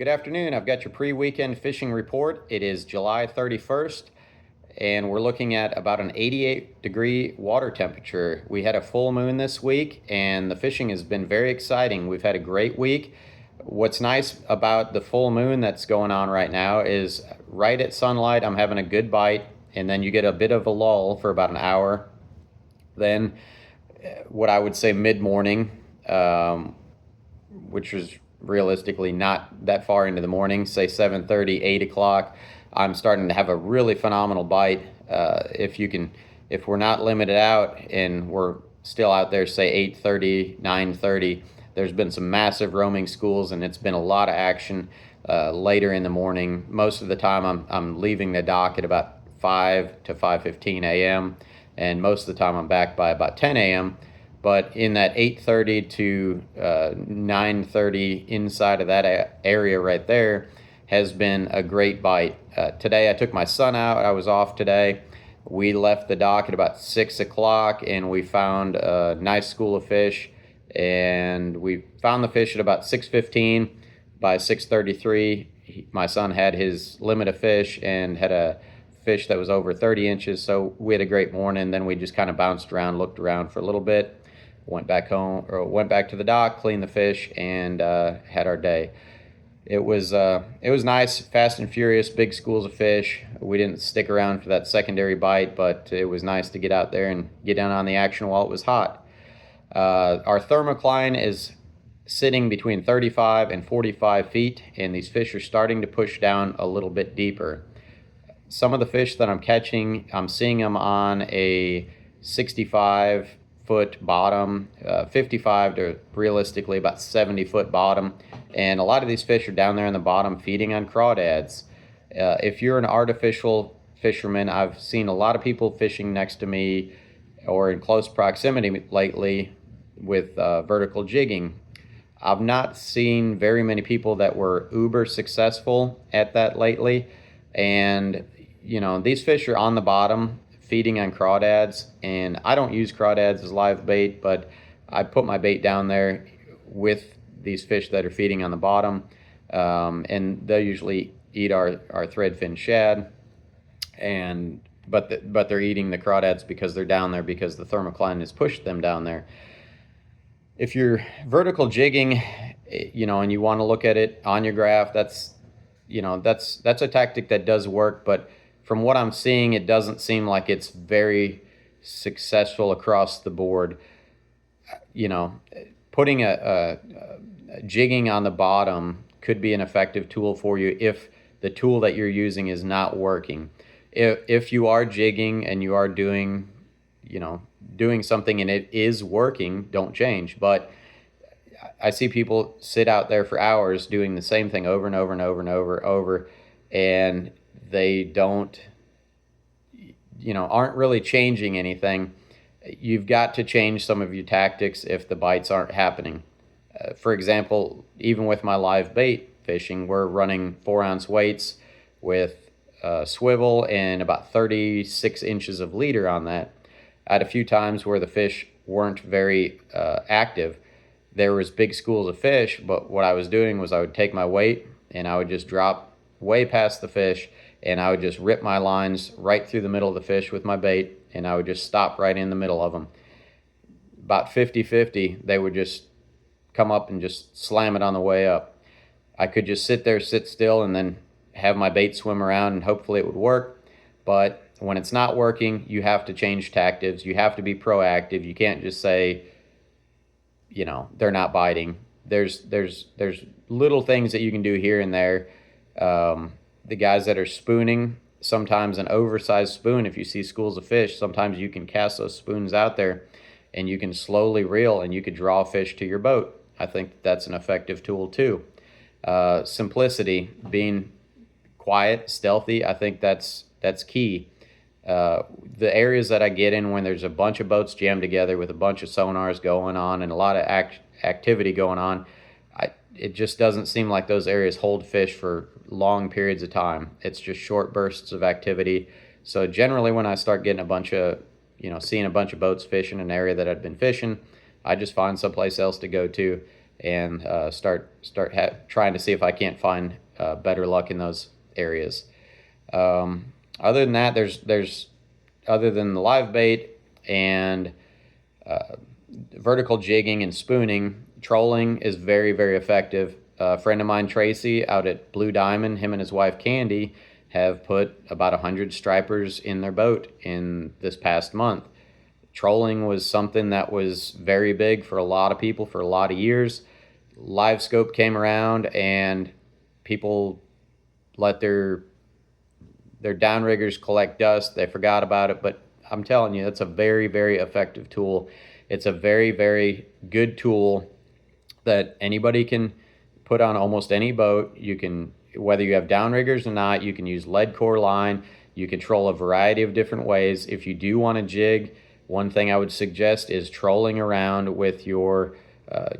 Good afternoon. I've got your pre-weekend fishing report. It is July 31st, and we're looking at about an 88-degree water temperature. We had a full moon this week, and the fishing has been very exciting. We've had a great week. What's nice about the full moon that's going on right now is right at sunlight, I'm having a good bite, and then you get a bit of a lull for about an hour. Then what I would say mid-morning, which is realistically not that far into the morning, say 7:30, 8 o'clock, I'm starting to have a really phenomenal bite. If we're not limited out and we're still out there, say 8:30, 9:30, there's been some massive roaming schools and it's been a lot of action later in the morning. Most of the time I'm leaving the dock at about 5 to 5:15 a.m. and most of the time I'm back by about 10 a.m. But in that 8:30 to 9:30 inside of that area right there has been a great bite. Today I took my son out. I was off today. We left the dock at about 6 o'clock and we found a nice school of fish. And we found the fish at about 6:15. By 6:33, my son had his limit of fish and had a fish that was over 30 inches. So we had a great morning. Then we just kind of bounced around, looked around for a little bit. Went back home, or went back to the dock, cleaned the fish, and had our day. It was nice, fast and furious, big schools of fish. We didn't stick around for that secondary bite, but it was nice to get out there and get down on the action while it was hot. Our thermocline is sitting between 35 and 45 feet, and these fish are starting to push down a little bit deeper. Some of the fish that I'm catching, I'm seeing them on a 65-foot bottom, 55 to realistically about 70-foot bottom, and a lot of these fish are down there in the bottom feeding on crawdads. If you're an artificial fisherman, I've seen a lot of people fishing next to me or in close proximity lately with vertical jigging. I've not seen very many people that were uber successful at that lately, and these fish are on the bottom feeding on crawdads, and I don't use crawdads as live bait, but I put my bait down there with these fish that are feeding on the bottom, and they usually eat our threadfin shad, but they're eating the crawdads because they're down there because the thermocline has pushed them down there. If you're vertical jigging, and you want to look at it on your graph, that's a tactic that does work, but from what I'm seeing, it doesn't seem like it's very successful across the board. Putting a jigging on the bottom could be an effective tool for you if the tool that you're using is not working. If you are jigging and you are doing something and it is working, don't change. But I see people sit out there for hours doing the same thing over and over and over and over, and they aren't really changing anything. You've got to change some of your tactics if the bites aren't happening. For example, even with my live bait fishing, we're running 4-ounce weights with swivel and about 36 inches of leader on that. I had a few times where the fish weren't very active. There was big schools of fish, but what I was doing was I would take my weight and I would just drop way past the fish, and I would just rip my lines right through the middle of the fish with my bait, and I would just stop right in the middle of them. About 50-50, they would just come up and just slam it on the way up. I could just sit still, and then have my bait swim around, and hopefully it would work. But when it's not working, you have to change tactics. You have to be proactive. You can't just say, they're not biting. There's little things that you can do here and there. The guys that are spooning, sometimes an oversized spoon, if you see schools of fish, sometimes you can cast those spoons out there and you can slowly reel and you could draw fish to your boat. I think that's an effective tool too. Simplicity, being quiet, stealthy, I think that's key. The areas that I get in when there's a bunch of boats jammed together with a bunch of sonars going on and a lot of activity going on, it just doesn't seem like those areas hold fish for long periods of time. It's just short bursts of activity. So generally when I start getting seeing a bunch of boats fish in an area that I'd been fishing, I just find someplace else to go to and trying to see if I can't find better luck in those areas. Other than that, there's other than the live bait and vertical jigging and spooning, trolling is very, very effective. A friend of mine, Tracy, out at Blue Diamond, him and his wife Candy have put about 100 stripers in their boat in this past month. Trolling was something that was very big for a lot of people for a lot of years. Live scope came around and people let their downriggers collect dust. They forgot about it, but I'm telling you, it's a very, very effective tool. It's a very, very good tool that anybody can put on almost any boat. You can, whether you have downriggers or not, you can use lead core line. You can troll a variety of different ways. If you do want to jig, one thing I would suggest is trolling around with your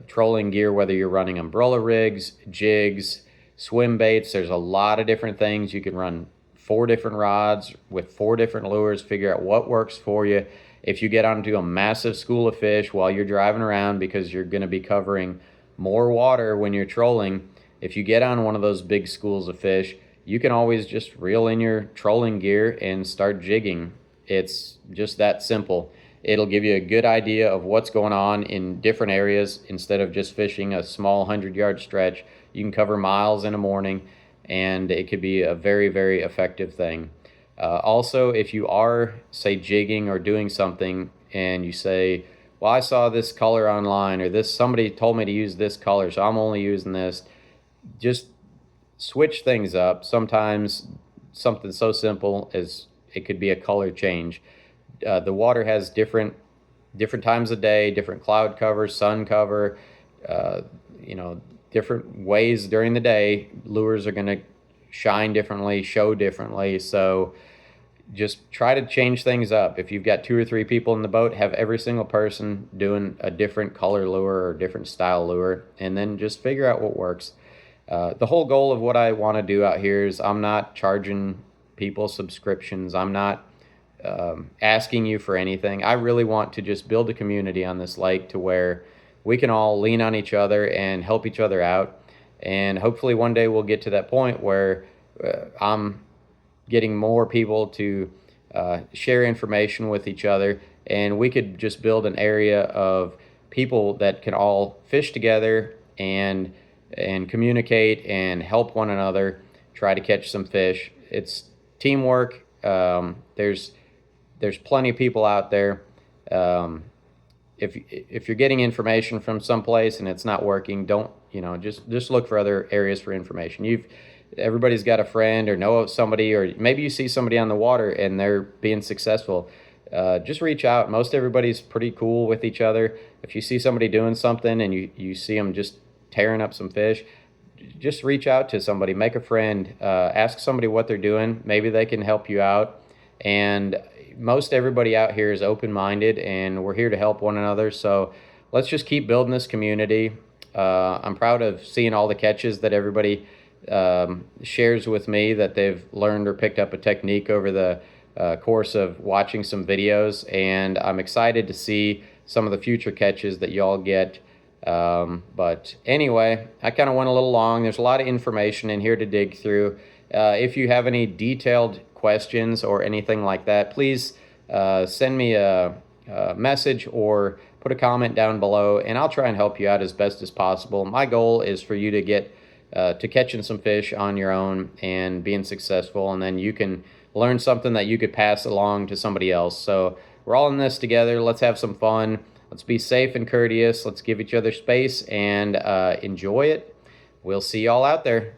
trolling gear, whether you're running umbrella rigs, jigs, swim baits. There's a lot of different things. You can run 4 different rods with 4 different lures, figure out what works for you. If you get onto a massive school of fish while you're driving around, because you're going to be covering more water when you're trolling, if you get on one of those big schools of fish, you can always just reel in your trolling gear and start jigging. It's just that simple. It'll give you a good idea of what's going on in different areas. Instead of just fishing a small 100-yard stretch, you can cover miles in a morning, and it could be a very, very effective thing. Also, if you are, say, jigging or doing something and you say, well, I saw this color online, or somebody told me to use this color, so I'm only using this, just switch things up. Sometimes something so simple as it could be a color change. The water has different times of day, different cloud cover, sun cover, different ways during the day. Lures are going to shine differently, show differently. So just try to change things up. If you've got 2 or 3 people in the boat, have every single person doing a different color lure or different style lure, and then just figure out what works. The whole goal of what I want to do out here is I'm not charging people subscriptions. I'm not asking you for anything. I really want to just build a community on this lake to where we can all lean on each other and help each other out. And hopefully one day we'll get to that point where I'm getting more people to share information with each other, and we could just build an area of people that can all fish together and communicate and help one another try to catch some fish. It's teamwork. There's plenty of people out there. If you're getting information from someplace and it's not working, don't just look for other areas for information. Everybody's got a friend or know of somebody, or maybe you see somebody on the water and they're being successful. Just reach out. Most everybody's pretty cool with each other. If you see somebody doing something and you see them just tearing up some fish, just reach out to somebody, make a friend, ask somebody what they're doing. Maybe they can help you out. And most everybody out here is open-minded, and we're here to help one another. So let's just keep building this community. I'm proud of seeing all the catches that everybody shares with me, that they've learned or picked up a technique over the course of watching some videos, and I'm excited to see some of the future catches that y'all get. But anyway, I kind of went a little long. There's a lot of information in here to dig through. If you have any detailed questions or anything like that, please send me a message or put a comment down below, and I'll try and help you out as best as possible. My goal is for you to get to catching some fish on your own and being successful, and then you can learn something that you could pass along to somebody else. So we're all in this together. Let's have some fun. Let's be safe and courteous. Let's give each other space and enjoy it. We'll see y'all out there.